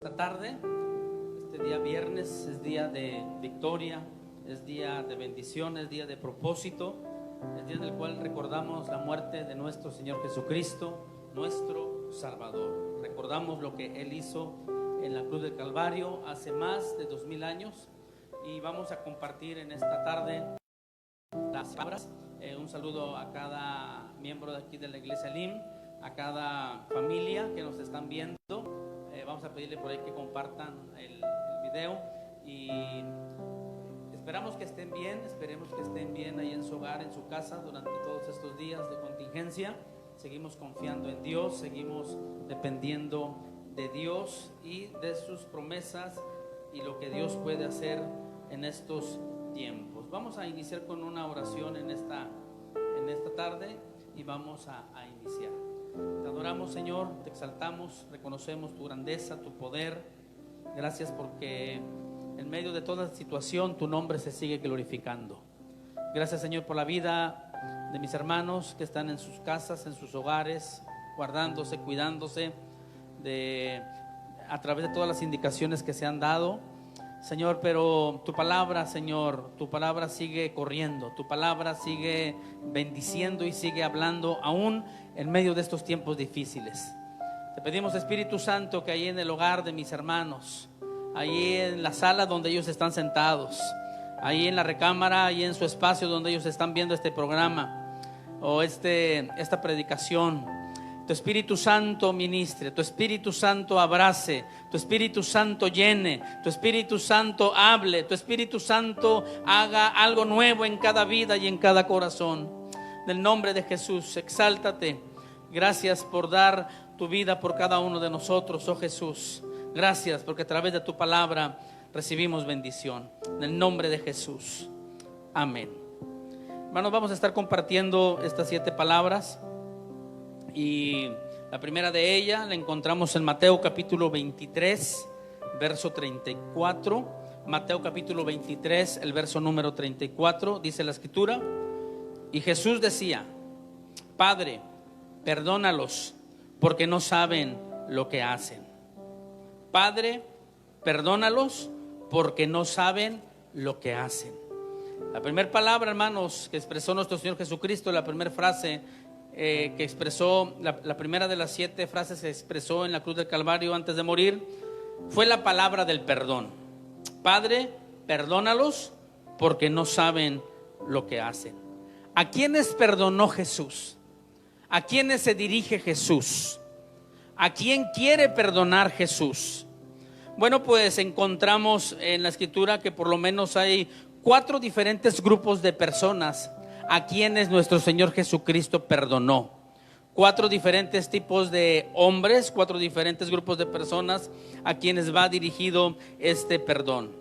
Esta tarde, este día viernes, es día de victoria, es día de bendición, es día de propósito, es día en el cual recordamos la muerte de nuestro Señor Jesucristo, nuestro Salvador. Recordamos lo que Él hizo en la cruz del Calvario hace más de 2000 años y vamos a compartir en esta tarde las palabras. Un saludo a cada miembro de aquí de la Iglesia LIM, a cada familia que nos están viendo. Vamos a pedirle por ahí que compartan el video y esperamos que estén bien, esperemos que estén bien ahí en su hogar, en su casa durante todos estos días de contingencia. Seguimos confiando en Dios, seguimos dependiendo de Dios y de sus promesas y lo que Dios puede hacer en estos tiempos. Vamos a iniciar con una oración en esta tarde y vamos a iniciar. Te adoramos, Señor, te exaltamos, reconocemos tu grandeza, tu poder. Gracias porque en medio de toda situación tu nombre se sigue glorificando. Gracias, Señor, por la vida de mis hermanos que están en sus casas, en sus hogares, guardándose, cuidándose a través de todas las indicaciones que se han dado, Señor. Pero tu palabra, Señor, tu palabra sigue corriendo, tu palabra sigue bendiciendo y sigue hablando aún en medio de estos tiempos difíciles. Te pedimos, Espíritu Santo, que ahí en el hogar de mis hermanos, ahí en la sala donde ellos están sentados, ahí en la recámara, ahí en su espacio donde ellos están viendo este programa o esta predicación, tu Espíritu Santo ministre, tu Espíritu Santo abrace, tu Espíritu Santo llene, tu Espíritu Santo hable, tu Espíritu Santo haga algo nuevo en cada vida y en cada corazón. En el nombre de Jesús, exáltate. Gracias por dar tu vida por cada uno de nosotros, oh Jesús. Gracias porque a través de tu palabra recibimos bendición. En el nombre de Jesús, amén. Hermanos, vamos a estar compartiendo estas 7 palabras. Y la primera de ellas la encontramos en Mateo capítulo 23, verso 34. Mateo capítulo 23, el verso número 34, dice la escritura: y Jesús decía: Padre, perdónalos, porque no saben lo que hacen. Padre, perdónalos, porque no saben lo que hacen. La primera palabra, hermanos, que expresó nuestro Señor Jesucristo, la primera frase que expresó, la primera de las 7 frases que expresó en la cruz del Calvario antes de morir, fue la palabra del perdón. Padre, perdónalos, porque no saben lo que hacen. ¿A quiénes perdonó Jesús? ¿A quiénes se dirige Jesús? ¿A quién quiere perdonar Jesús? Bueno, pues encontramos en la escritura que por lo menos hay 4 diferentes grupos de personas a quienes nuestro Señor Jesucristo perdonó. 4 diferentes tipos de hombres, 4 diferentes grupos de personas a quienes va dirigido este perdón.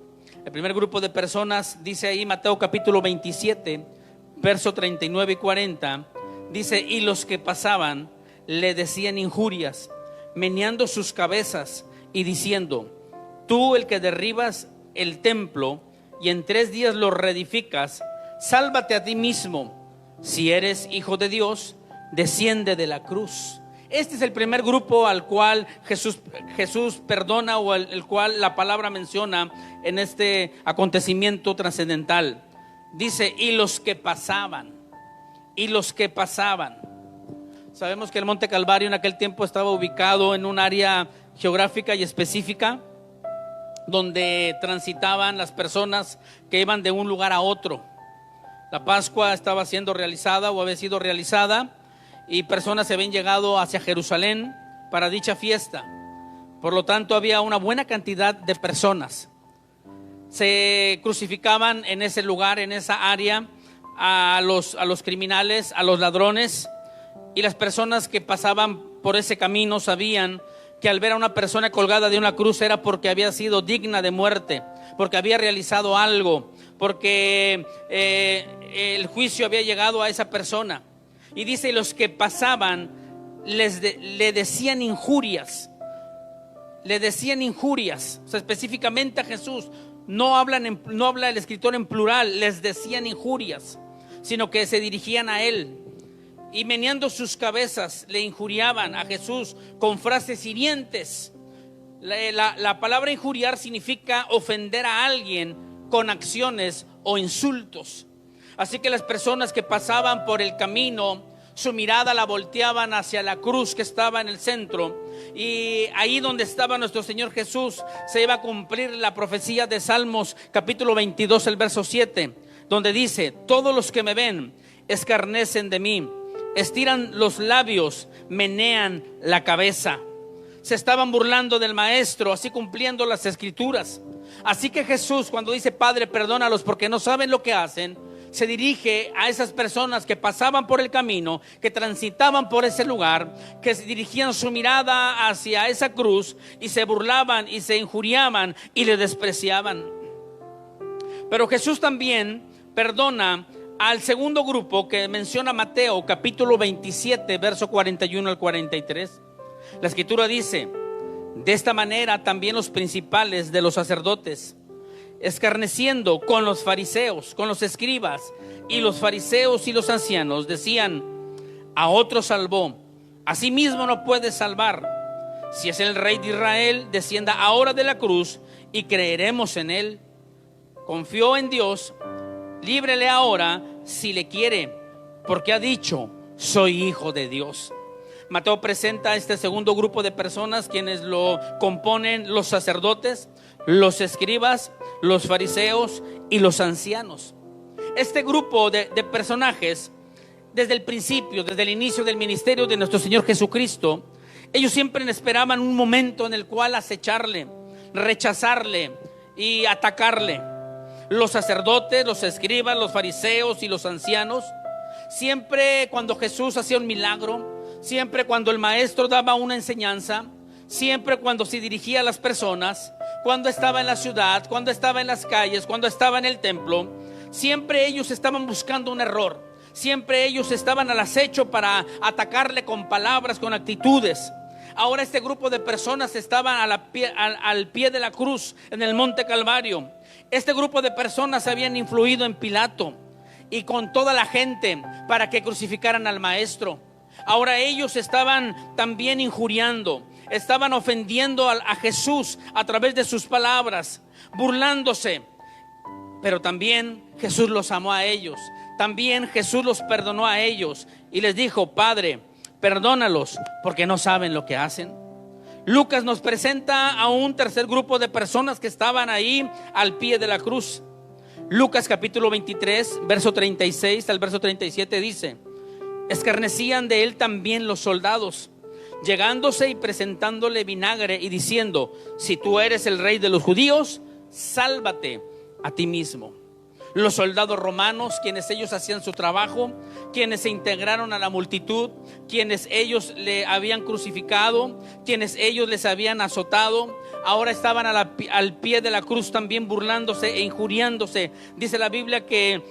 El primer grupo de personas, dice ahí Mateo capítulo 27, verso 39 y 40, dice: y los que pasaban le decían injurias, meneando sus cabezas y diciendo: tú, el que derribas el templo y en 3 días lo reedificas, sálvate a ti mismo. Si eres hijo de Dios, desciende de la cruz. Este es el primer grupo al cual Jesús perdona, o el cual la palabra menciona en este acontecimiento trascendental. Dice: y los que pasaban. Y los que pasaban. Sabemos que el Monte Calvario en aquel tiempo estaba ubicado en un área geográfica y específica, donde transitaban las personas que iban de un lugar a otro. La Pascua estaba siendo realizada o había sido realizada, y personas se habían llegado hacia Jerusalén para dicha fiesta. Por lo tanto, había una buena cantidad de personas. Se crucificaban en ese lugar, en esa área, a los criminales, a los ladrones, y las personas que pasaban por ese camino sabían que al ver a una persona colgada de una cruz era porque había sido digna de muerte, porque había realizado algo, porque el juicio había llegado a esa persona. Y dice: los que pasaban le decían injurias. Le decían injurias, o sea, específicamente a Jesús. No habla el escritor en plural, les decían injurias, sino que se dirigían a él. Y meneando sus cabezas le injuriaban a Jesús con frases hirientes. La palabra injuriar significa ofender a alguien con acciones o insultos. Así que las personas que pasaban por el camino, su mirada la volteaban hacia la cruz que estaba en el centro, y ahí donde estaba nuestro Señor Jesús se iba a cumplir la profecía de Salmos capítulo 22, el verso 7, donde dice: todos los que me ven escarnecen de mí, estiran los labios, menean la cabeza. Se estaban burlando del maestro, así cumpliendo las escrituras. Así que Jesús, cuando dice: Padre, perdónalos porque no saben lo que hacen, se dirige a esas personas que pasaban por el camino, que transitaban por ese lugar, que se dirigían su mirada hacia esa cruz y se burlaban y se injuriaban y le despreciaban. Pero Jesús también perdona al segundo grupo que menciona Mateo capítulo 27, verso 41 al 43. La escritura dice: de esta manera también los principales de los sacerdotes, escarneciendo con los fariseos, con los escribas, y los fariseos y los ancianos, decían: a otro salvó, a sí mismo no puede salvar. Si es el Rey de Israel, descienda ahora de la cruz y creeremos en él. Confió en Dios, líbrele ahora si le quiere, porque ha dicho: soy hijo de Dios. Mateo presenta a este segundo grupo de personas, quienes lo componen: los sacerdotes, los escribas, los fariseos y los ancianos. Este grupo de personajes, desde el principio, desde el inicio del ministerio de nuestro Señor Jesucristo, ellos siempre esperaban un momento en el cual acecharle, rechazarle y atacarle. Los sacerdotes, los escribas, los fariseos y los ancianos, siempre cuando Jesús hacía un milagro, siempre cuando el maestro daba una enseñanza, siempre cuando se dirigía a las personas, cuando estaba en la ciudad, cuando estaba en las calles, cuando estaba en el templo, siempre ellos estaban buscando un error. Siempre ellos estaban al acecho para atacarle con palabras, con actitudes. Ahora este grupo de personas estaban al pie de la cruz en el monte Calvario. Este grupo de personas habían influido en Pilato y con toda la gente para que crucificaran al maestro. Ahora ellos estaban también injuriando, estaban ofendiendo a Jesús a través de sus palabras, burlándose. Pero también Jesús los amó a ellos. También Jesús los perdonó a ellos y les dijo: Padre, perdónalos porque no saben lo que hacen. Lucas nos presenta a un tercer grupo de personas que estaban ahí al pie de la cruz. Lucas capítulo 23, verso 36 al verso 37 dice: escarnecían de él también los soldados, llegándose y presentándole vinagre y diciendo: si tú eres el rey de los judíos, sálvate a ti mismo. Los soldados romanos, quienes ellos hacían su trabajo, quienes se integraron a la multitud, quienes ellos le habían crucificado, quienes ellos les habían azotado, ahora estaban al pie de la cruz también burlándose e injuriándose. Dice la Biblia que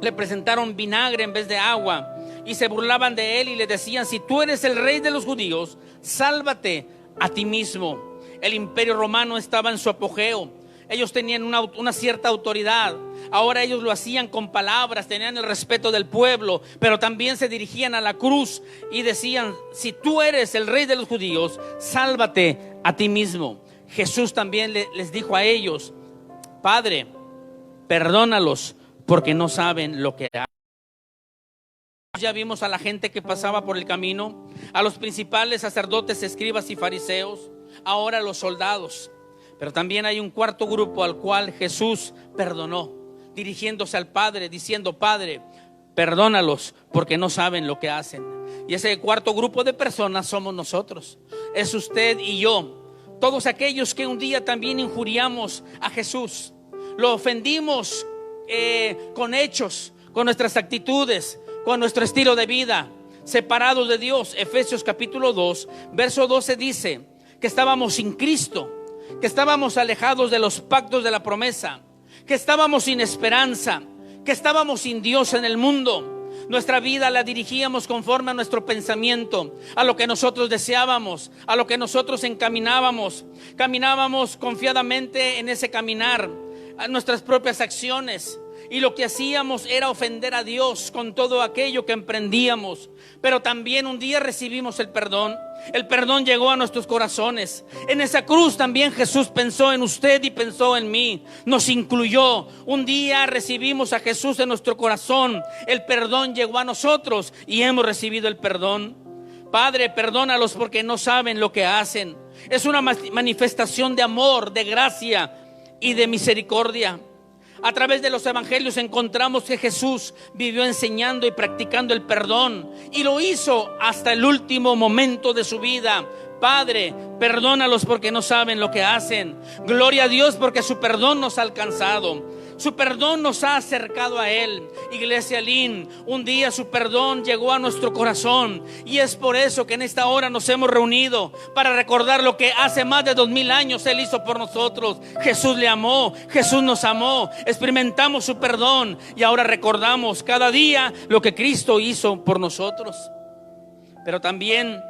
le presentaron vinagre en vez de agua y se burlaban de él y le decían: si tú eres el rey de los judíos, sálvate a ti mismo. El imperio romano estaba en su apogeo. Ellos tenían una cierta autoridad. Ahora ellos lo hacían con palabras, tenían el respeto del pueblo, pero también se dirigían a la cruz y decían: si tú eres el rey de los judíos, sálvate a ti mismo. Jesús también les dijo a ellos: Padre, perdónalos porque no saben lo que hacen. Ya vimos a la gente que pasaba por el camino, a los principales sacerdotes, escribas y fariseos, ahora los soldados. Pero también hay un cuarto grupo al cual Jesús perdonó, dirigiéndose al Padre, diciendo: Padre, perdónalos porque no saben lo que hacen. Y ese cuarto grupo de personas somos nosotros, es usted y yo. Todos aquellos que un día también injuriamos a Jesús, lo ofendimos con hechos, con nuestras actitudes, con nuestro estilo de vida, separados de Dios. Efesios capítulo 2, verso 12 dice que estábamos sin Cristo, que estábamos alejados de los pactos de la promesa, que estábamos sin esperanza, que estábamos sin Dios en el mundo. Nuestra vida la dirigíamos conforme a nuestro pensamiento, a lo que nosotros deseábamos, a lo que nosotros encaminábamos. Caminábamos confiadamente en ese caminar, a nuestras propias acciones. y lo que hacíamos era ofender a Dios con todo aquello que emprendíamos. Pero también un día recibimos el perdón. El perdón llegó a nuestros corazones. En esa cruz también Jesús pensó en usted y pensó en mí. Nos incluyó. Un día recibimos a Jesús en nuestro corazón. El perdón llegó a nosotros y hemos recibido el perdón. Padre, perdónalos porque no saben lo que hacen. Es una manifestación de amor, de gracia y de misericordia. A través de los evangelios encontramos que Jesús vivió enseñando y practicando el perdón, y lo hizo hasta el último momento de su vida. Padre, perdónalos porque no saben lo que hacen. Gloria a Dios porque su perdón nos ha alcanzado. Su perdón nos ha acercado a Él. Iglesia Lin, un día su perdón llegó a nuestro corazón, y es por eso que en esta hora nos hemos reunido para recordar lo que hace más de 2000 años Él hizo por nosotros. Jesús le amó, Jesús nos amó, experimentamos su perdón y ahora recordamos cada día lo que Cristo hizo por nosotros. Pero también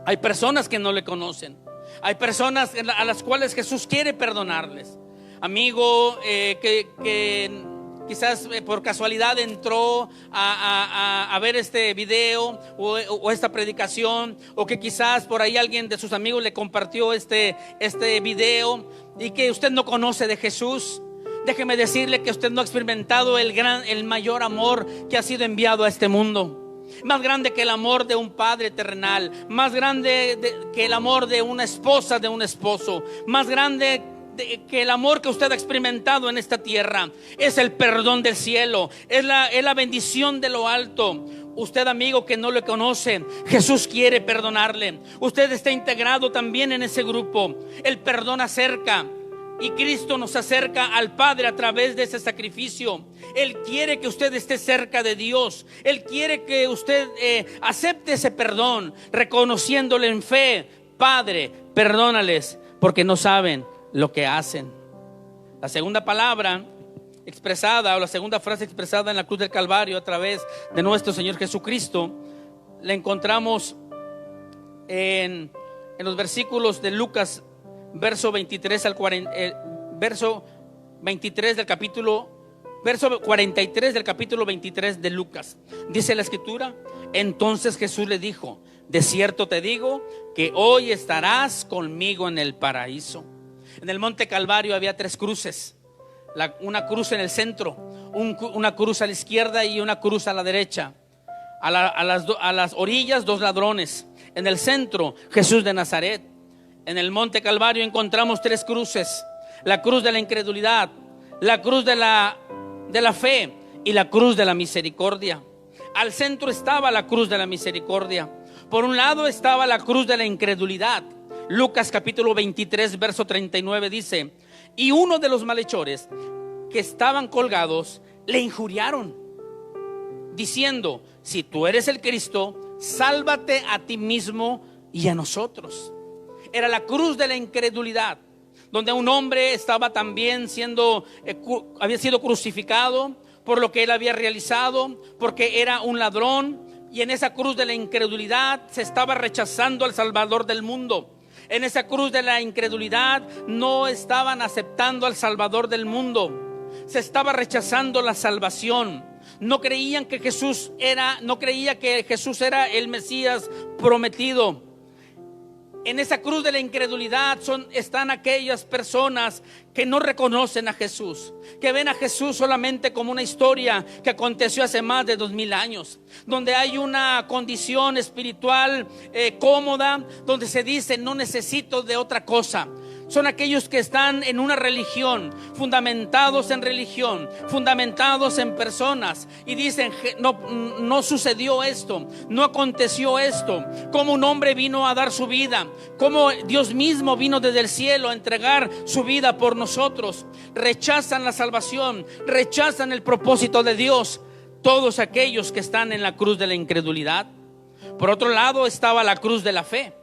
hay personas que no le conocen. Hay personas a las cuales Jesús quiere perdonarles. Amigo que quizás por casualidad entró a ver este video o esta predicación, o que quizás por ahí alguien de sus amigos le compartió este video y que usted no conoce de Jesús. Déjeme decirle que usted no ha experimentado el mayor amor que ha sido enviado a este mundo. Más grande que el amor de un padre terrenal, más grande que el amor de una esposa, de un esposo, más grande que el amor que usted ha experimentado en esta tierra. Es el perdón del cielo, es la bendición de lo alto. Usted, amigo que no le conoce, Jesús quiere perdonarle. Usted está integrado también en ese grupo. El perdón acerca, y Cristo nos acerca al Padre a través de ese sacrificio. Él quiere que usted esté cerca de Dios. Él quiere que usted acepte ese perdón, reconociéndole en fe: Padre, perdónales porque no saben lo que hacen. La segunda palabra expresada, o la segunda frase expresada en la cruz del Calvario a través de nuestro Señor Jesucristo, la encontramos en los versículos de Lucas, verso 23 al 40, verso 23 del capítulo, verso 43 del capítulo 23 de Lucas. Dice la escritura: entonces Jesús le dijo: de cierto te digo que hoy estarás conmigo en el paraíso. En el monte Calvario había 3 cruces. Una cruz en el centro, una cruz a la izquierda y una cruz a la derecha. A las orillas 2 ladrones. En el centro, Jesús de Nazaret. En el monte Calvario encontramos 3 cruces: la cruz de la incredulidad, la cruz de la fe y la cruz de la misericordia. Al centro estaba la cruz de la misericordia. Por un lado estaba la cruz de la incredulidad. Lucas capítulo 23 verso 39 dice: y uno de los malhechores que estaban colgados le injuriaron, diciendo: si tú eres el Cristo, sálvate a ti mismo y a nosotros. Era la cruz de la incredulidad, donde un hombre estaba también había sido crucificado por lo que él había realizado, porque era un ladrón. Y en esa cruz de la incredulidad se estaba rechazando al Salvador del mundo. En esa cruz de la incredulidad no estaban aceptando al Salvador del mundo. Se estaba rechazando la salvación. No creía que Jesús era el Mesías prometido. En esa cruz de la incredulidad están aquellas personas que no reconocen a Jesús, que ven a Jesús solamente como una historia que aconteció hace más de 2000 años, donde hay una condición espiritual cómoda, donde se dice: no necesito de otra cosa. Son aquellos que están en una religión, fundamentados en personas, y dicen: no sucedió esto, no aconteció esto. Como un hombre vino a dar su vida, como Dios mismo vino desde el cielo a entregar su vida por nosotros. Rechazan la salvación, rechazan el propósito de Dios, todos aquellos que están en la cruz de la incredulidad. Por otro lado estaba la cruz de la fe.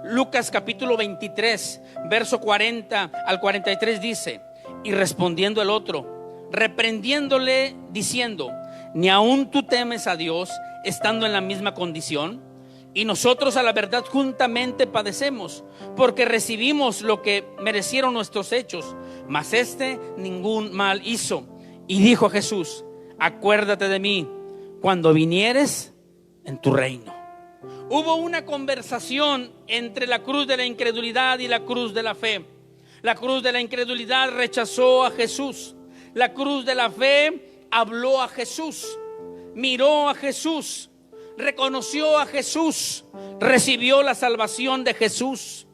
Lucas capítulo 23 verso 40 al 43 dice: y respondiendo el otro, reprendiéndole, diciendo: ¿ni aún tú temes a Dios, estando en la misma condición? Y nosotros a la verdad juntamente padecemos, porque recibimos lo que merecieron nuestros hechos, mas ningún mal hizo. y dijo a Jesús: acuérdate de mí cuando vinieres en tu reino. Hubo una conversación entre la cruz de la incredulidad y la cruz de la fe. La cruz de la incredulidad rechazó a Jesús. La cruz de la fe habló a Jesús, miró a Jesús, reconoció a Jesús, recibió la salvación de Jesús.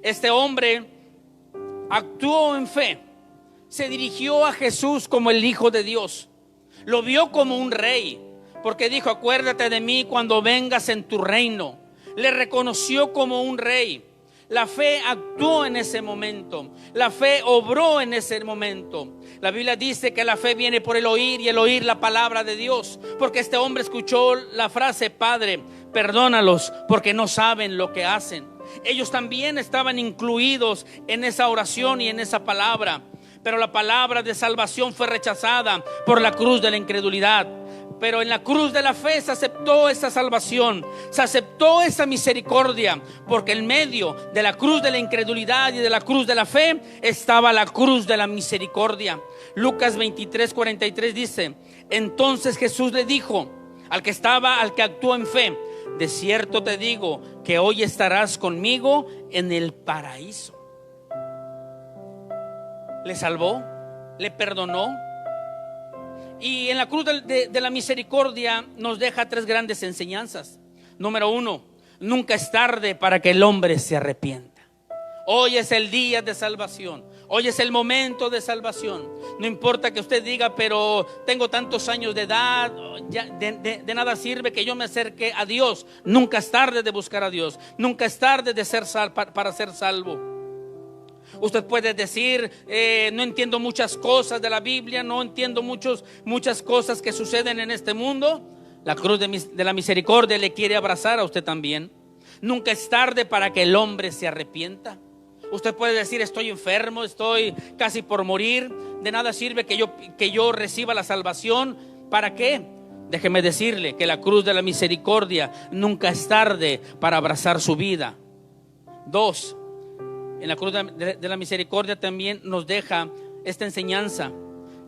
Este hombre actuó en fe, se dirigió a Jesús como el Hijo de Dios, lo vio como un rey, porque dijo: acuérdate de mí cuando vengas en tu reino. Le reconoció como un rey. La fe actuó en ese momento, la fe obró en ese momento. La Biblia dice que la fe viene por el oír y el oír la palabra de Dios, porque este hombre escuchó la frase: Padre, perdónalos porque no saben lo que hacen. Ellos también estaban incluidos en esa oración y en esa palabra, pero la palabra de salvación fue rechazada por la cruz de la incredulidad. Pero en la cruz de la fe se aceptó esa salvación, se aceptó esa misericordia, porque en medio de la cruz de la incredulidad y de la cruz de la fe estaba la cruz de la misericordia. Lucas 23:43 dice: entonces Jesús le dijo al que actuó en fe: de cierto te digo que hoy estarás conmigo en el paraíso. Le salvó, le perdonó. Y en la cruz de la misericordia nos deja tres grandes enseñanzas. Número 1, nunca es tarde para que el hombre se arrepienta. Hoy es el día de salvación, hoy es el momento de salvación. No importa que usted diga: pero tengo tantos años de edad, ya de nada sirve que yo me acerque a Dios. Nunca es tarde de buscar a Dios, nunca es tarde de ser para ser salvo. Usted puede decir: no entiendo muchas cosas de la Biblia, no entiendo muchas cosas que suceden en este mundo. La cruz de la misericordia le quiere abrazar a usted también. Nunca es tarde para que el hombre se arrepienta. Usted puede decir: estoy enfermo, estoy casi por morir. De nada sirve que yo reciba la salvación. ¿Para qué? Déjeme decirle que la cruz de la misericordia nunca es tarde para abrazar su vida. 2, en la cruz de la misericordia también nos deja esta enseñanza: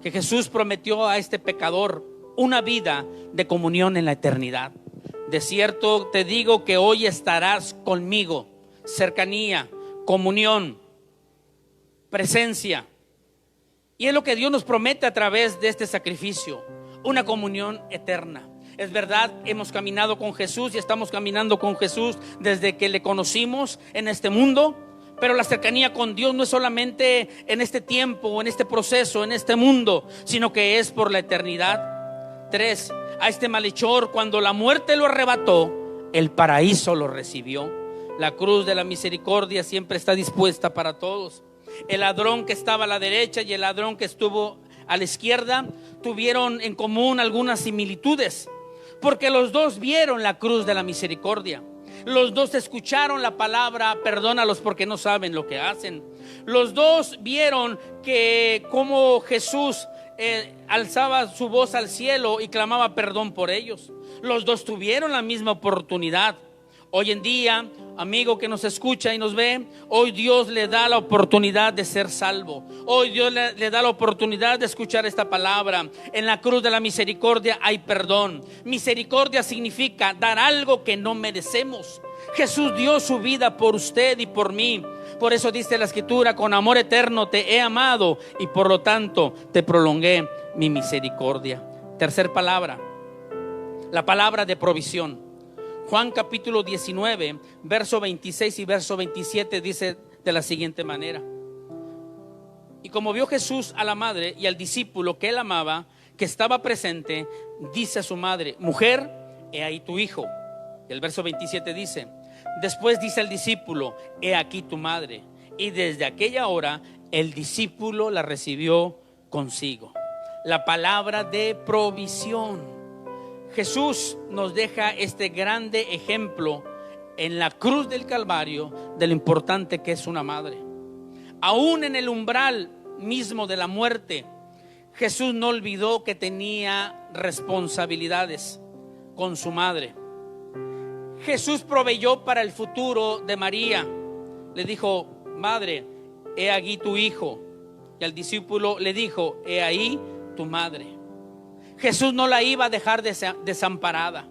que Jesús prometió a este pecador una vida de comunión en la eternidad. De cierto te digo que hoy estarás conmigo. Cercanía, comunión, presencia. Y es lo que Dios nos promete a través de este sacrificio: una comunión eterna. Es verdad, hemos caminado con Jesús y estamos caminando con Jesús desde que le conocimos en este mundo. Pero la cercanía con Dios no es solamente en este tiempo, en este proceso, en este mundo, sino que es por la eternidad. 3, a este malhechor, cuando la muerte lo arrebató, el paraíso lo recibió. La cruz de la misericordia siempre está dispuesta para todos. El ladrón que estaba a la derecha y el ladrón que estuvo a la izquierda tuvieron en común algunas similitudes, porque los dos vieron la cruz de la misericordia. Los dos escucharon la palabra: perdónalos porque no saben lo que hacen. Los dos vieron que como Jesús alzaba su voz al cielo y clamaba perdón por ellos. Los dos tuvieron la misma oportunidad. Hoy en día, amigo que nos escucha y nos ve, hoy Dios le da la oportunidad de ser salvo. Hoy Dios le da la oportunidad de escuchar esta palabra. En la cruz de la misericordia hay perdón. Misericordia significa dar algo que no merecemos. Jesús dio su vida por usted y por mí. Por eso dice la Escritura: con amor eterno te he amado y por lo tanto te prolongué mi misericordia. Tercer palabra, la palabra de provisión. Juan capítulo 19, verso 26 y verso 27 dice de la siguiente manera: y como vio Jesús a la madre y al discípulo que él amaba, que estaba presente, dice a su madre: mujer, he ahí tu hijo. Y el verso 27 dice: después dice al discípulo: he aquí tu madre. Y desde aquella hora el discípulo la recibió consigo. La palabra de provisión. Jesús nos deja este grande ejemplo en la cruz del Calvario de lo importante que es una madre. Aún en el umbral mismo de la muerte, Jesús no olvidó que tenía responsabilidades con su madre. Jesús proveyó para el futuro de María. Le dijo: madre, he aquí tu hijo. Y al discípulo le dijo: he ahí tu madre. Jesús no la iba a dejar desamparada.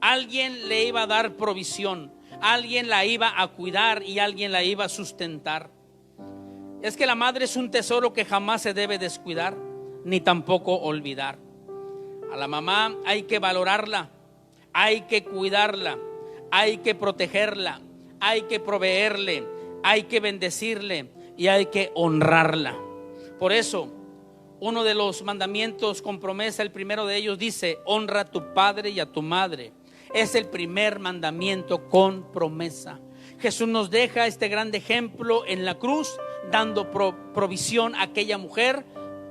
Alguien le iba a dar provisión, alguien la iba a cuidar y alguien la iba a sustentar. Es que la madre es un tesoro que jamás se debe descuidar ni tampoco olvidar. A la mamá hay que valorarla, hay que cuidarla, hay que protegerla, hay que proveerle, hay que bendecirle y hay que honrarla. Por eso, uno de los mandamientos con promesa, el primero de ellos dice: honra a tu padre y a tu madre. Es el primer mandamiento con promesa. Jesús nos deja este gran ejemplo en la cruz, dando provisión a aquella mujer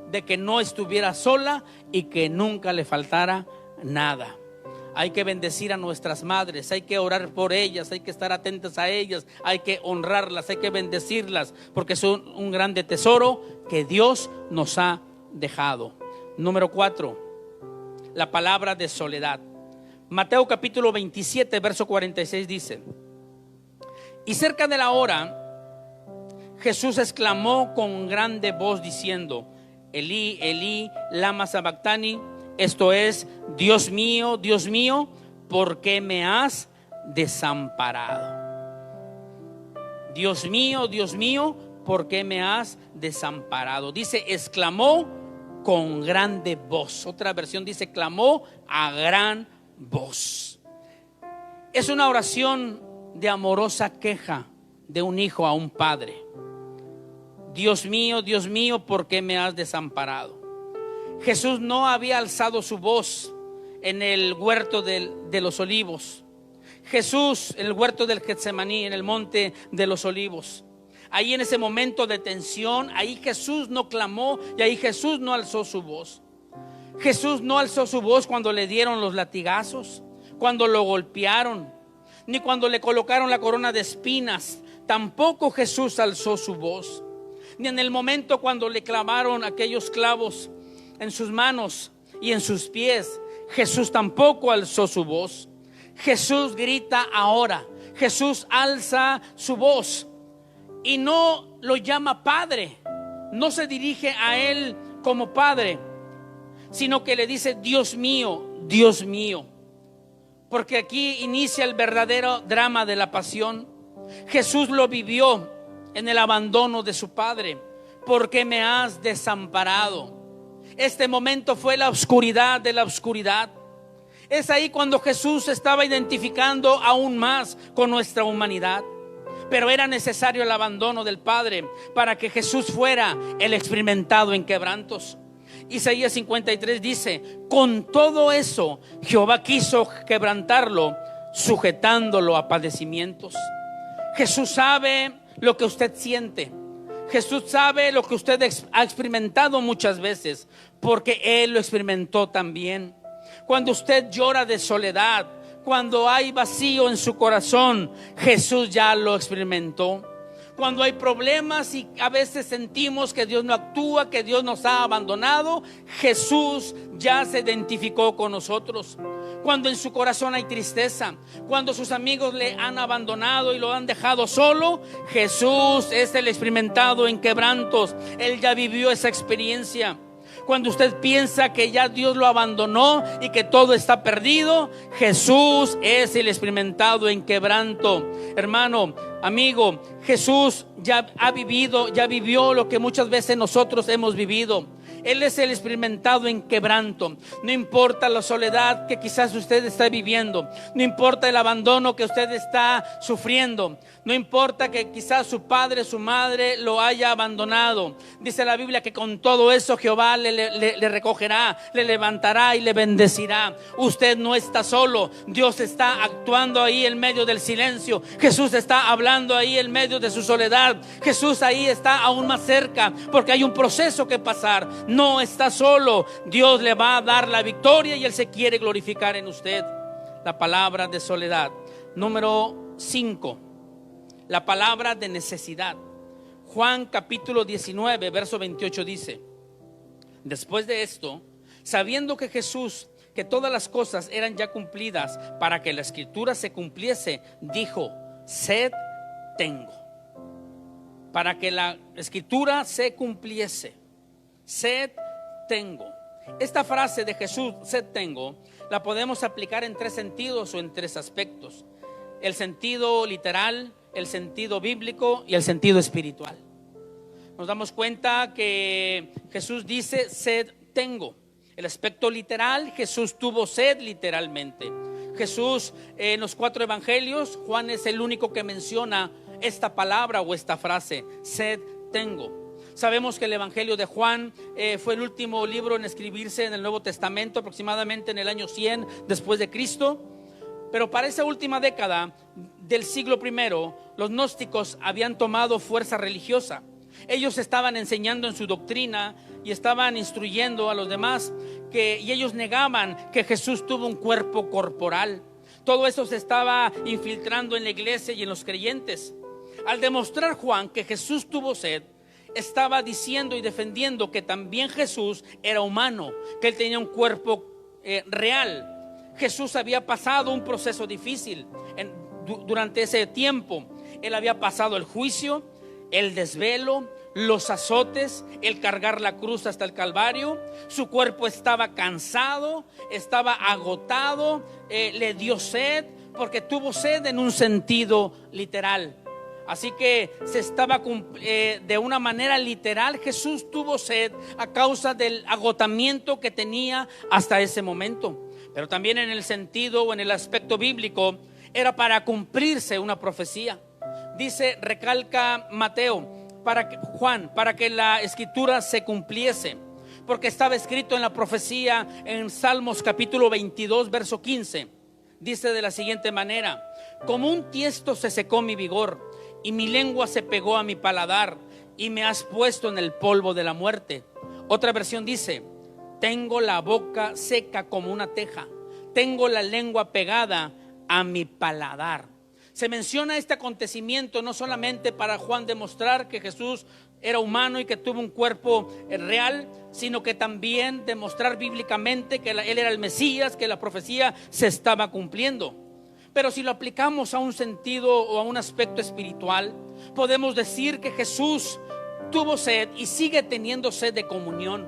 de que no estuviera sola y que nunca le faltara nada. Hay que bendecir a nuestras madres, hay que orar por ellas, hay que estar atentas a ellas, hay que honrarlas, hay que bendecirlas, porque son un grande tesoro que Dios nos ha dejado. Número 4, la palabra de soledad. Mateo capítulo 27 verso 46 dice: y cerca de la hora Jesús exclamó con grande voz diciendo: Elí, Elí, lama sabactani. Esto es: Dios mío, ¿por qué me has desamparado? Dios mío, ¿por qué me has desamparado? Dice, exclamó con grande voz. Otra versión dice, clamó a gran voz. Es una oración de amorosa queja de un hijo a un padre. Dios mío, ¿por qué me has desamparado? Jesús no había alzado su voz en el huerto de los olivos. Jesús, en el huerto del Getsemaní, en el monte de los olivos. Ahí en ese momento de tensión, ahí Jesús no clamó y ahí Jesús no alzó su voz. Jesús no alzó su voz cuando le dieron los latigazos, cuando lo golpearon, ni cuando le colocaron la corona de espinas. Tampoco Jesús alzó su voz. Ni en el momento cuando le clavaron aquellos clavos en sus manos y en sus pies, Jesús tampoco alzó su voz. Jesús grita ahora. Jesús alza su voz y no lo llama Padre. No se dirige a él como Padre, sino que le dice: Dios mío, porque aquí inicia el verdadero drama de la pasión. Jesús lo vivió en el abandono de su Padre. ¿Por qué me has desamparado? Este momento fue la oscuridad de la oscuridad. Es ahí cuando Jesús estaba identificando aún más con nuestra humanidad. Pero era necesario el abandono del Padre para que Jesús fuera el experimentado en quebrantos. Isaías 53 dice: con todo eso Jehová quiso quebrantarlo, sujetándolo a padecimientos. Jesús sabe lo que usted siente. Jesús sabe lo que usted ha experimentado muchas veces, porque Él lo experimentó también. Cuando usted llora de soledad, cuando hay vacío en su corazón, Jesús ya lo experimentó. Cuando hay problemas y a veces sentimos que Dios no actúa, que Dios nos ha abandonado, Jesús ya se identificó con nosotros. Cuando en su corazón hay tristeza, cuando sus amigos le han abandonado y lo han dejado solo, Jesús es el experimentado en quebrantos. Él ya vivió esa experiencia. Cuando usted piensa que ya Dios lo abandonó y que todo está perdido, Jesús es el experimentado en quebranto. Hermano, amigo, Jesús ya vivió lo que muchas veces nosotros hemos vivido. Él es el experimentado en quebranto. No importa la soledad que quizás usted está viviendo, no importa el abandono que usted está sufriendo, no importa que quizás su padre, su madre lo haya abandonado. Dice la Biblia que con todo eso Jehová le recogerá, le levantará y le bendecirá. Usted no está solo. Dios está actuando ahí en medio del silencio. Jesús está hablando ahí en medio de su soledad. Jesús ahí está aún más cerca, porque hay un proceso que pasar. No está solo. Dios le va a dar la victoria y Él se quiere glorificar en usted. La palabra de soledad. Número 5, la palabra de necesidad. Juan capítulo 19 verso 28 dice: después de esto, sabiendo que todas las cosas eran ya cumplidas para que la escritura se cumpliese, dijo: sed tengo. Para que la escritura se cumpliese, sed tengo. Esta frase de Jesús, sed tengo, la podemos aplicar en tres sentidos o en tres aspectos: el sentido literal, el sentido bíblico y el sentido espiritual. Nos damos cuenta que Jesús dice sed tengo. El aspecto literal, Jesús tuvo sed literalmente. Jesús en los 4 evangelios, Juan es el único que menciona esta palabra o esta frase, sed tengo. Sabemos que el evangelio de Juan fue el último libro en escribirse en el Nuevo Testamento, aproximadamente en el año 100 después de Cristo. Pero para esa última década del siglo I, los gnósticos habían tomado fuerza religiosa. Ellos estaban enseñando en su doctrina y estaban instruyendo a los demás y ellos negaban que Jesús tuvo un cuerpo corporal. Todo eso se estaba infiltrando en la iglesia y en los creyentes. Al demostrar Juan que Jesús tuvo sed, estaba diciendo y defendiendo que también Jesús era humano, que él tenía un cuerpo real. Jesús había pasado un proceso difícil durante ese tiempo. Él había pasado el juicio, el desvelo, los azotes, el cargar la cruz hasta el Calvario. Su cuerpo estaba cansado, estaba agotado, le dio sed, porque tuvo sed en un sentido literal. Así que de una manera literal, Jesús tuvo sed a causa del agotamiento que tenía hasta ese momento. Pero también en el sentido o en el aspecto bíblico, era para cumplirse una profecía. Recalca Mateo, Juan, para que la escritura se cumpliese, porque estaba escrito en la profecía en Salmos capítulo 22 verso 15. Dice de la siguiente manera: como un tiesto se secó mi vigor, y mi lengua se pegó a mi paladar, y me has puesto en el polvo de la muerte. Otra versión dice: tengo la boca seca como una teja, tengo la lengua pegada a mi paladar. Se menciona este acontecimiento no solamente para Juan demostrar que Jesús era humano y que tuvo un cuerpo real, sino que también demostrar bíblicamente que él era el Mesías, que la profecía se estaba cumpliendo. Pero si lo aplicamos a un sentido o a un aspecto espiritual, podemos decir que Jesús tuvo sed y sigue teniendo sed de comunión.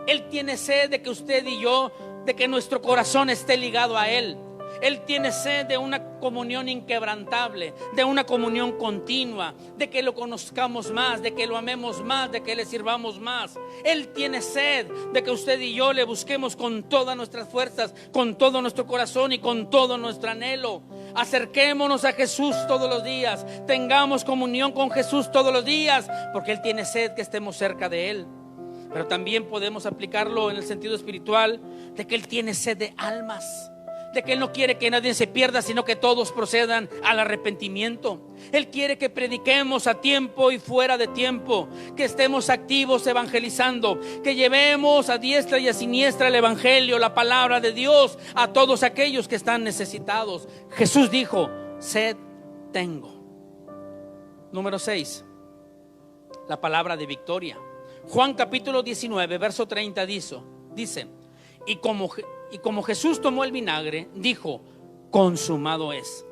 Él tiene sed de que usted y yo, de que nuestro corazón esté ligado a Él. Él tiene sed de una comunión inquebrantable, de una comunión continua, de que lo conozcamos más, de que lo amemos más, de que le sirvamos más. Él tiene sed de que usted y yo le busquemos con todas nuestras fuerzas, con todo nuestro corazón y con todo nuestro anhelo. Acerquémonos a Jesús todos los días, tengamos comunión con Jesús todos los días, porque Él tiene sed que estemos cerca de Él. Pero también podemos aplicarlo en el sentido espiritual, de que Él tiene sed de almas, de que Él no quiere que nadie se pierda, sino que todos procedan al arrepentimiento. Él quiere que prediquemos a tiempo y fuera de tiempo, que estemos activos evangelizando, que llevemos a diestra y a siniestra el evangelio, la palabra de Dios, a todos aquellos que están necesitados. Jesús dijo: sed tengo. Número 6, la palabra de victoria. Juan capítulo 19 verso 30 dice: y como Jesús tomó el vinagre, dijo: consumado es.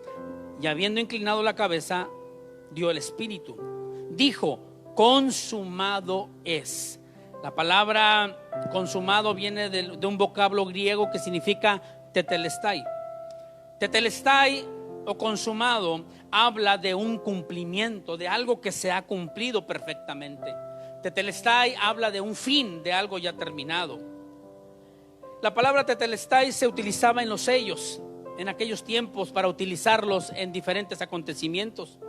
Y habiendo inclinado la cabeza, dio el espíritu. Dijo: consumado es. La palabra consumado viene de un vocablo griego que significa tetelestai. Tetelestai o consumado habla de un cumplimiento, de algo que se ha cumplido perfectamente. Tetelestai habla de un fin, de algo ya terminado. La palabra tetelestai se utilizaba en los sellos en aquellos tiempos para utilizarlos en diferentes acontecimientos.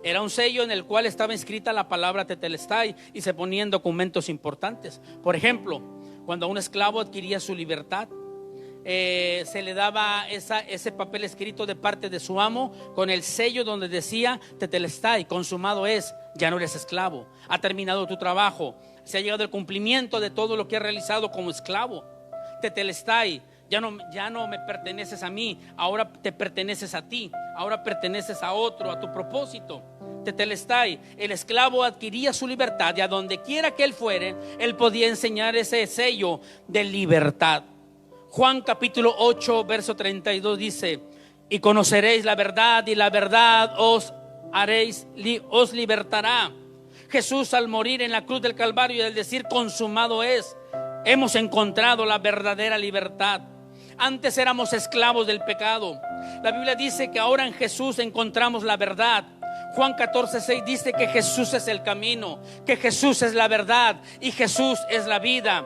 Era un sello en el cual estaba escrita la palabra tetelestai y se ponían documentos importantes. Por ejemplo, cuando un esclavo adquiría su libertad, se le daba ese papel escrito de parte de su amo con el sello donde decía tetelestai, consumado es, ya no eres esclavo, ha terminado tu trabajo, se ha llegado el cumplimiento de todo lo que has realizado como esclavo. Tetelestai, ya no me perteneces a mí, ahora te perteneces a ti, ahora perteneces a otro, a tu propósito. Tetelestai, el esclavo adquiría su libertad y a donde quiera que él fuere, él podía enseñar ese sello de libertad. Juan capítulo 8 verso 32 dice: y conoceréis la verdad y la verdad os libertará. Jesús, al morir en la cruz del Calvario y al decir consumado es, Hemos encontrado la verdadera libertad. Antes éramos esclavos del pecado. La Biblia dice que ahora en Jesús encontramos la verdad. Juan 14:6 dice que Jesús es el camino, que Jesús es la verdad y Jesús es la vida.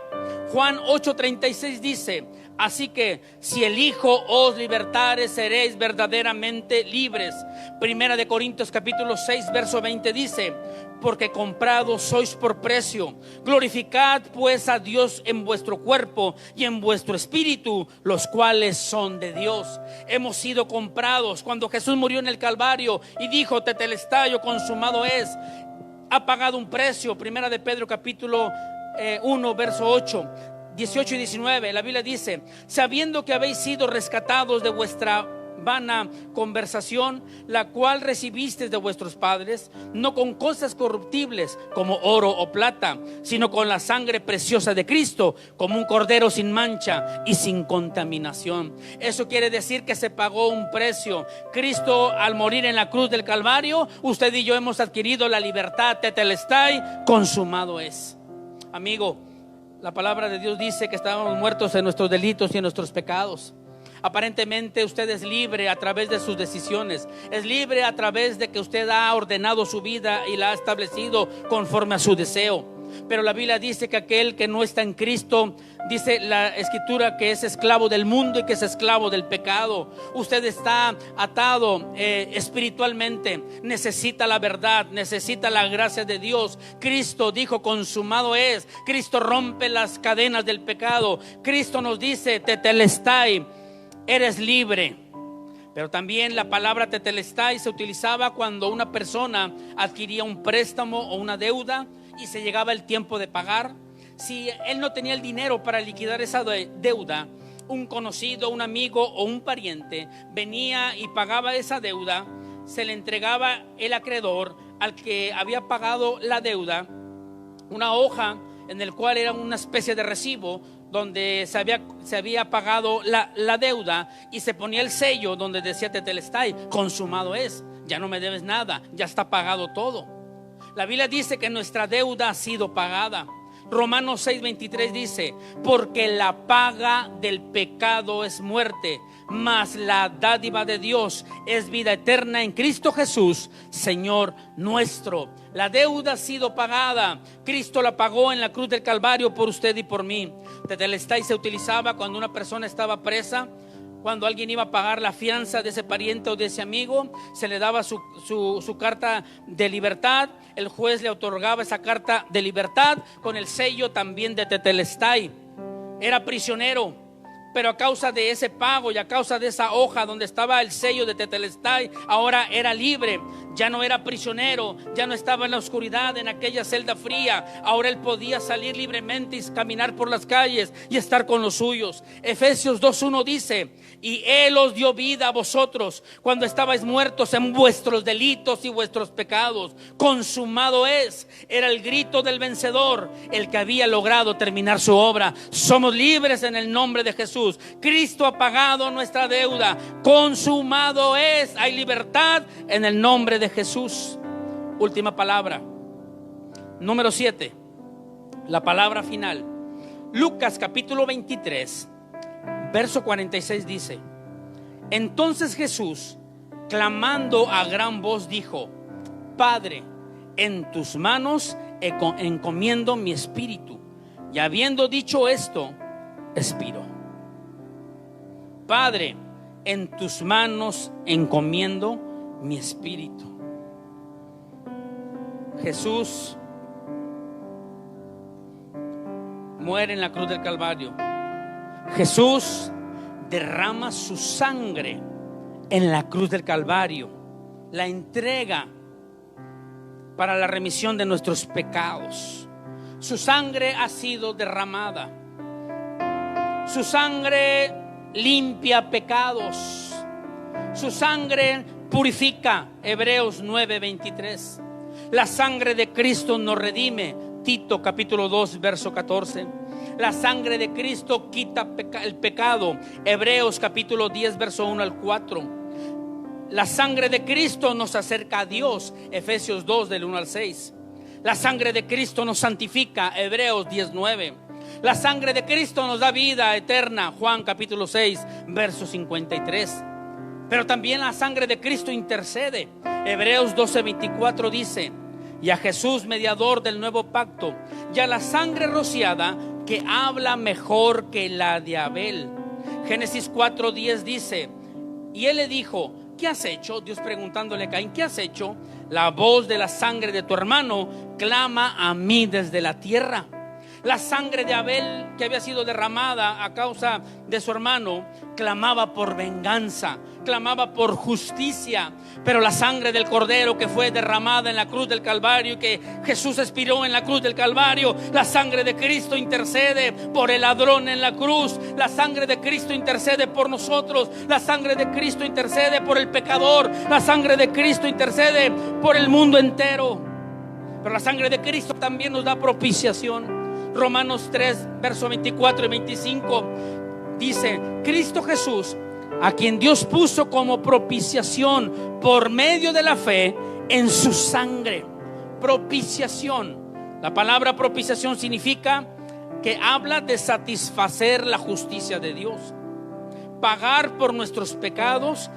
Juan 8:36 dice: así que si el Hijo os libertare, seréis verdaderamente libres. Primera de Corintios capítulo 6 verso 20 dice: porque comprados sois por precio. Glorificad pues a Dios en vuestro cuerpo y en vuestro espíritu, los cuales son de Dios. Hemos sido comprados. Cuando Jesús murió en el Calvario y dijo: tetelestai, consumado es, ha pagado un precio. Primera de Pedro capítulo 1 verso 8, 18 y 19, la Biblia dice: sabiendo que habéis sido rescatados de vuestra vana conversación, la cual recibisteis de vuestros padres, no con cosas corruptibles como oro o plata, sino con la sangre preciosa de Cristo, como un cordero sin mancha y sin contaminación. Eso quiere decir que se pagó un precio. Cristo, al morir en la cruz del Calvario, usted y yo hemos adquirido la libertad. Tetelestai, consumado es. Amigo, la palabra de Dios dice que estábamos muertos en nuestros delitos y en nuestros pecados. Aparentemente usted es libre a través de sus decisiones. Es libre a través de que usted ha ordenado su vida y la ha establecido conforme a su deseo. Pero la Biblia dice que aquel que no está en Cristo, dice la Escritura, que es esclavo del mundo y que es esclavo del pecado. Usted está atado espiritualmente. Necesita la verdad, necesita la gracia de Dios. Cristo dijo: consumado es. Cristo rompe las cadenas del pecado. Cristo nos dice: tetelestai, eres libre. Pero también la palabra tetelestai se utilizaba cuando una persona adquiría un préstamo o una deuda y se llegaba el tiempo de pagar. Si él no tenía el dinero para liquidar esa deuda, un conocido, un amigo o un pariente venía y pagaba esa deuda. Se le entregaba el acreedor al que había pagado la deuda una hoja en el cual era una especie de recibo donde se había pagado la deuda, y se ponía el sello donde decía: tetelestai, consumado es, ya no me debes nada, ya está pagado todo. La Biblia dice que nuestra deuda ha sido pagada. Romanos 6:23 dice: porque la paga del pecado es muerte, mas la dádiva de Dios es vida eterna en Cristo Jesús, Señor nuestro. La deuda ha sido pagada. Cristo la pagó en la cruz del Calvario por usted y por mí. Tetelestai se utilizaba cuando una persona estaba presa. Cuando alguien iba a pagar la fianza de ese pariente o de ese amigo, se le daba su carta de libertad. El juez le otorgaba esa carta de libertad con el sello también de tetelestai. Era prisionero, pero a causa de ese pago y a causa de esa hoja donde estaba el sello de tetelestai, ahora era libre. Ya no era prisionero, ya no estaba en la oscuridad, en aquella celda fría. Ahora él podía salir libremente y caminar por las calles y estar con los suyos. Efesios 2:1 dice: y él os dio vida a vosotros cuando estabais muertos en vuestros delitos y vuestros pecados. Consumado es. Era el grito del vencedor, el que había logrado terminar su obra. Somos libres en el nombre de Jesús. Cristo ha pagado nuestra deuda. Consumado es. Hay libertad en el nombre de Jesús. Última palabra, número 7, la palabra final. Lucas capítulo 23 verso 46 dice: entonces Jesús, clamando a gran voz, dijo: Padre, en tus manos encomiendo mi espíritu. Y habiendo dicho esto, expiró. Padre, en tus manos encomiendo mi espíritu. Jesús muere en la cruz del Calvario. Jesús derrama su sangre en la cruz del Calvario, la entrega para la remisión de nuestros pecados. Su sangre ha sido derramada. Su sangre limpia pecados. Su sangre purifica. Hebreos 9:23. La sangre de Cristo nos redime. Tito capítulo 2 verso 14. La sangre de Cristo quita el pecado. Hebreos capítulo 10 verso 1 al 4. La sangre de Cristo nos acerca a Dios. Efesios 2 del 1 al 6. La sangre de Cristo nos santifica. Hebreos 10:9. La sangre de Cristo nos da vida eterna, Juan capítulo 6, verso 53. Pero también la sangre de Cristo intercede. Hebreos 12:24 dice: y a Jesús, mediador del nuevo pacto, y a la sangre rociada, que habla mejor que la de Abel. Génesis 4:10 dice: y él le dijo: ¿qué has hecho? Dios preguntándole a Caín: ¿qué has hecho? La voz de la sangre de tu hermano clama a mí desde la tierra. La sangre de Abel, que había sido derramada a causa de su hermano, clamaba por venganza, clamaba por justicia. Pero la sangre del Cordero, que fue derramada en la cruz del Calvario, que Jesús expiró en la cruz del Calvario, la sangre de Cristo intercede por el ladrón en la cruz. La sangre de Cristo intercede por nosotros. La sangre de Cristo intercede por el pecador. La sangre de Cristo intercede por el mundo entero. Pero la sangre de Cristo también nos da propiciación. Romanos 3, versos 24 y 25 dice: Cristo Jesús, a quien Dios puso como propiciación por medio de la fe en su sangre. Propiciación. La palabra propiciación significa que habla de satisfacer la justicia de Dios, pagar por nuestros pecados,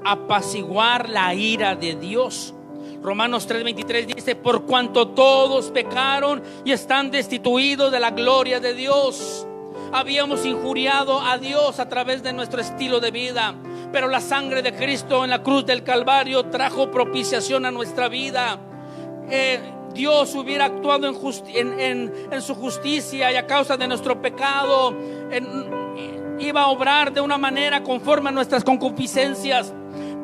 apaciguar la ira de Dios. Romanos 3:23 dice: por cuanto todos pecaron y están destituidos de la gloria de Dios. Habíamos injuriado a Dios a través de nuestro estilo de vida, pero la sangre de Cristo en la cruz del Calvario trajo propiciación a nuestra vida. Dios hubiera actuado en su justicia, y a causa de nuestro pecado iba a obrar de una manera conforme a nuestras concupiscencias.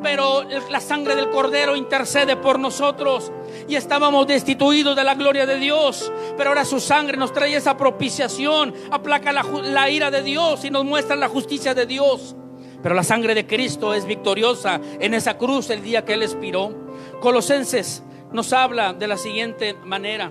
Pero la sangre del Cordero intercede por nosotros, y estábamos destituidos de la gloria de Dios, pero ahora su sangre nos trae esa propiciación, aplaca la ira de Dios y nos muestra la justicia de Dios. Pero la sangre de Cristo es victoriosa en esa cruz el día que Él expiró. Colosenses nos habla de la siguiente manera: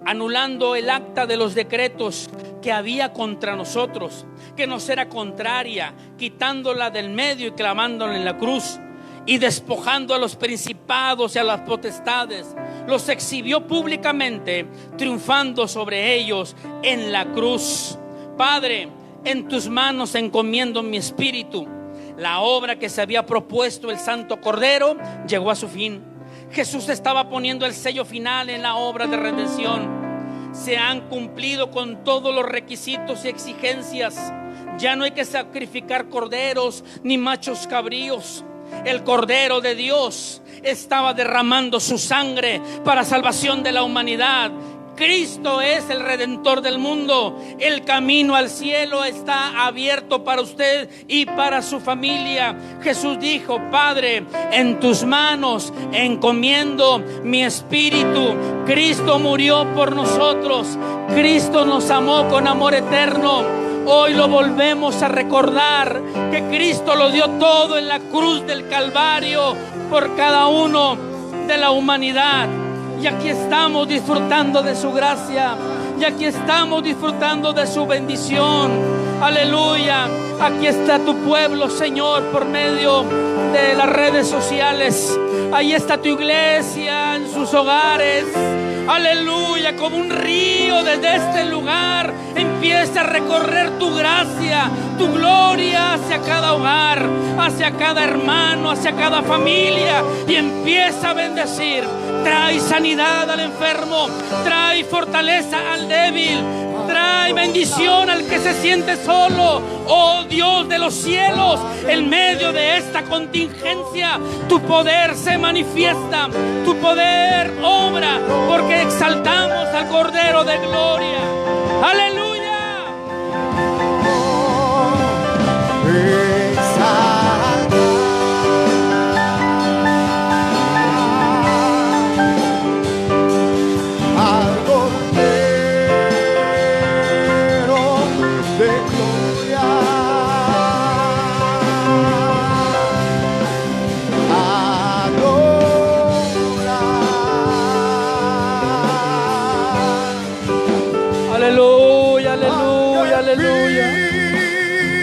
anulando el acta de los decretos que había contra nosotros, que nos era contraria, quitándola del medio y clavándola en la cruz, y despojando a los principados y a las potestades, los exhibió públicamente, triunfando sobre ellos en la cruz. Padre, en tus manos encomiendo mi espíritu. La obra que se había propuesto el Santo Cordero llegó a su fin. Jesús estaba poniendo el sello final en la obra de redención. Se han cumplido con todos los requisitos y exigencias. Ya no hay que sacrificar corderos ni machos cabríos. El Cordero de Dios estaba derramando su sangre para salvación de la humanidad. Cristo es el Redentor del mundo. El camino al cielo está abierto para usted y para su familia. Jesús dijo: Padre, en tus manos encomiendo mi espíritu. Cristo murió por nosotros. Cristo nos amó con amor eterno. Hoy lo volvemos a recordar, que Cristo lo dio todo en la cruz del Calvario por cada uno de la humanidad. Y aquí estamos disfrutando de su gracia, y aquí estamos disfrutando de su bendición. Aleluya. Aquí está tu pueblo, Señor, por medio de las redes sociales. Ahí está tu iglesia en sus hogares. Aleluya. Como un río desde este lugar empieza a recorrer tu gracia, tu gloria hacia cada hogar, hacia cada hermano, hacia cada familia, y empieza a bendecir. Trae sanidad al enfermo, trae fortaleza al débil, trae bendición al que se siente solo. Oh Dios de los cielos, en medio de esta contingencia, tu poder se manifiesta, tu poder obra, porque exaltamos al Cordero de gloria. Aleluya.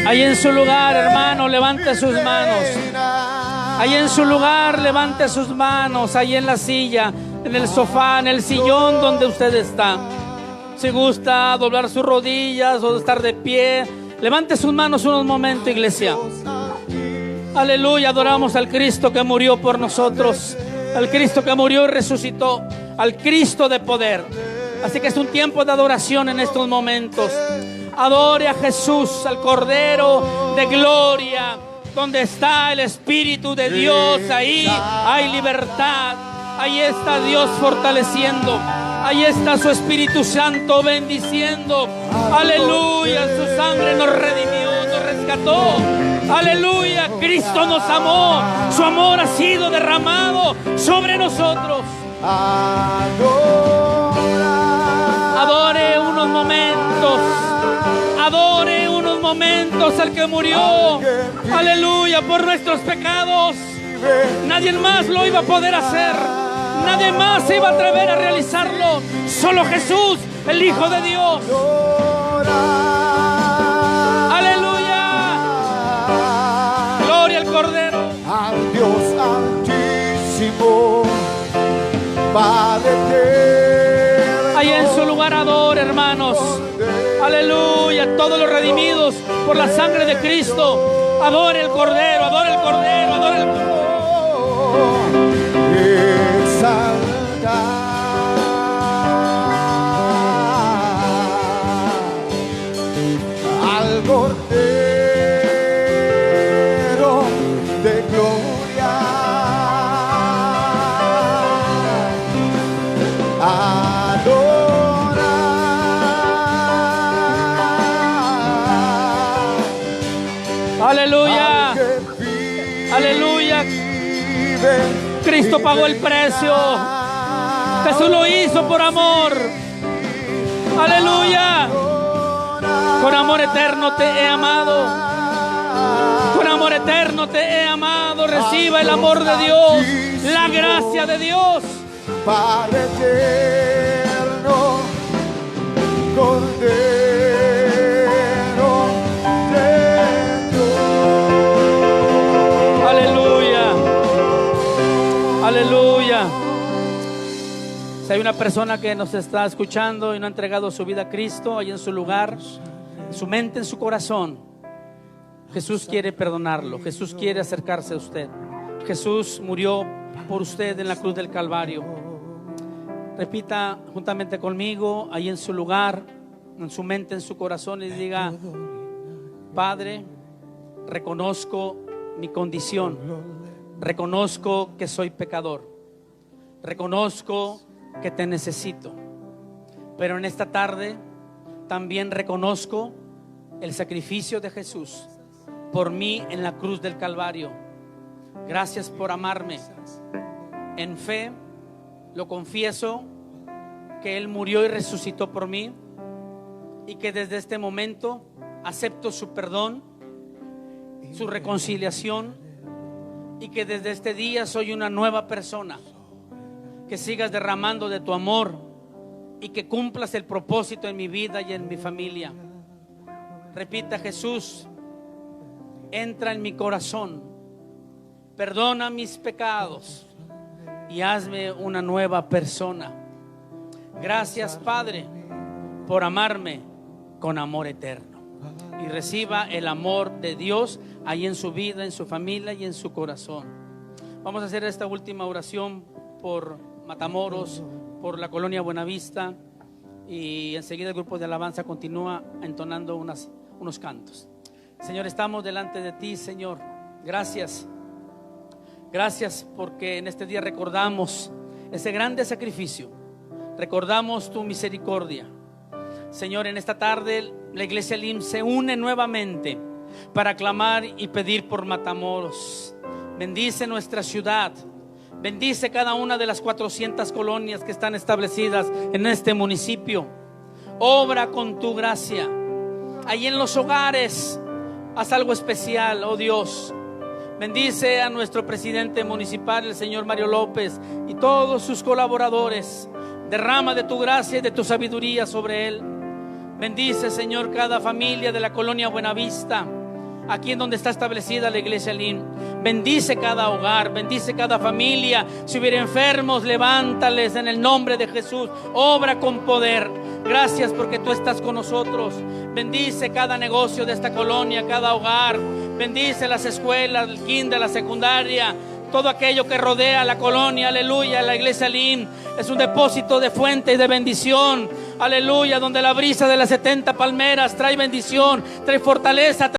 Ahí en su lugar, hermano, levante sus manos. Ahí en su lugar, levante sus manos. Ahí en la silla, en el sofá, en el sillón donde usted está. Si gusta doblar sus rodillas o estar de pie, levante sus manos unos momentos, iglesia. Aleluya, adoramos al Cristo que murió por nosotros, al Cristo que murió y resucitó, al Cristo de poder. Así que es un tiempo de adoración en estos momentos. Adore a Jesús, al Cordero de gloria. Donde está el Espíritu de Dios, ahí hay libertad. Ahí está Dios fortaleciendo. Ahí está su Espíritu Santo bendiciendo. Aleluya, su sangre nos redimió, nos rescató. Aleluya, Cristo nos amó. Su amor ha sido derramado sobre nosotros. Adore unos momentos. Adore unos momentos al que murió. Aleluya, por nuestros pecados. Nadie más lo iba a poder hacer. Nadie más se iba a atrever a realizarlo. Solo Jesús, el Hijo de Dios. Aleluya. Gloria al Cordero. Al Dios altísimo, Padre eterno. Ahí en su lugar adore, hermanos. Aleluya, todos los redimidos por la sangre de Cristo. Adore el Cordero, adore el Cordero, adore el Cordero. Al Cordero de gloria. Aleluya. Aleluya. Cristo pagó el precio. Jesús lo hizo por amor. Aleluya. Con amor eterno te he amado. Con amor eterno te he amado. Reciba el amor de Dios, la gracia de Dios. Padre eterno, Cordero de Dios. Aleluya. Aleluya. Si hay una persona que nos está escuchando y no ha entregado su vida a Cristo, ahí en su lugar, en su mente, en su corazón, Jesús quiere perdonarlo. Jesús quiere acercarse a usted. Jesús murió por usted en la cruz del Calvario. Repita juntamente conmigo, ahí en su lugar, en su mente, en su corazón, y diga: Padre, reconozco mi condición. Reconozco que soy pecador. Reconozco que te necesito. Pero en esta tarde también reconozco el sacrificio de Jesús por mí en la cruz del Calvario. Gracias por amarme. En fe lo confieso que Él murió y resucitó por mí, y que desde este momento acepto su perdón, su reconciliación, y que desde este día soy una nueva persona. Que sigas derramando de tu amor y que cumplas el propósito en mi vida y en mi familia. Repita: Jesús, entra en mi corazón, perdona mis pecados y hazme una nueva persona. Gracias, Padre, por amarme con amor eterno. Y reciba el amor de Dios ahí en su vida, en su familia y en su corazón. Vamos a hacer esta última oración por Matamoros, por la colonia Buenavista, y enseguida el grupo de alabanza continúa entonando unos cantos. Señor, estamos delante de ti, Señor. Gracias. Gracias porque en este día recordamos ese grande sacrificio. Recordamos tu misericordia. Señor, en esta tarde la iglesia LIM se une nuevamente para clamar y pedir por Matamoros. Bendice nuestra ciudad. Bendice cada una de las 400 colonias que están establecidas en este municipio. Obra con tu gracia. Ahí en los hogares, haz algo especial, oh Dios. Bendice a nuestro presidente municipal, el señor Mario López, y todos sus colaboradores. Derrama de tu gracia y de tu sabiduría sobre él. Bendice, Señor, cada familia de la colonia Buenavista, aquí en donde está establecida la iglesia LIM. Bendice cada hogar, bendice cada familia. Si hubiera enfermos, levántales en el nombre de Jesús. Obra con poder. Gracias porque tú estás con nosotros. Bendice cada negocio de esta colonia, cada hogar. Bendice las escuelas, el kinder, la secundaria, todo aquello que rodea la colonia. Aleluya. La iglesia Lin es un depósito de fuente y de bendición. Aleluya. Donde la brisa de las 70 palmeras trae bendición, trae fortaleza.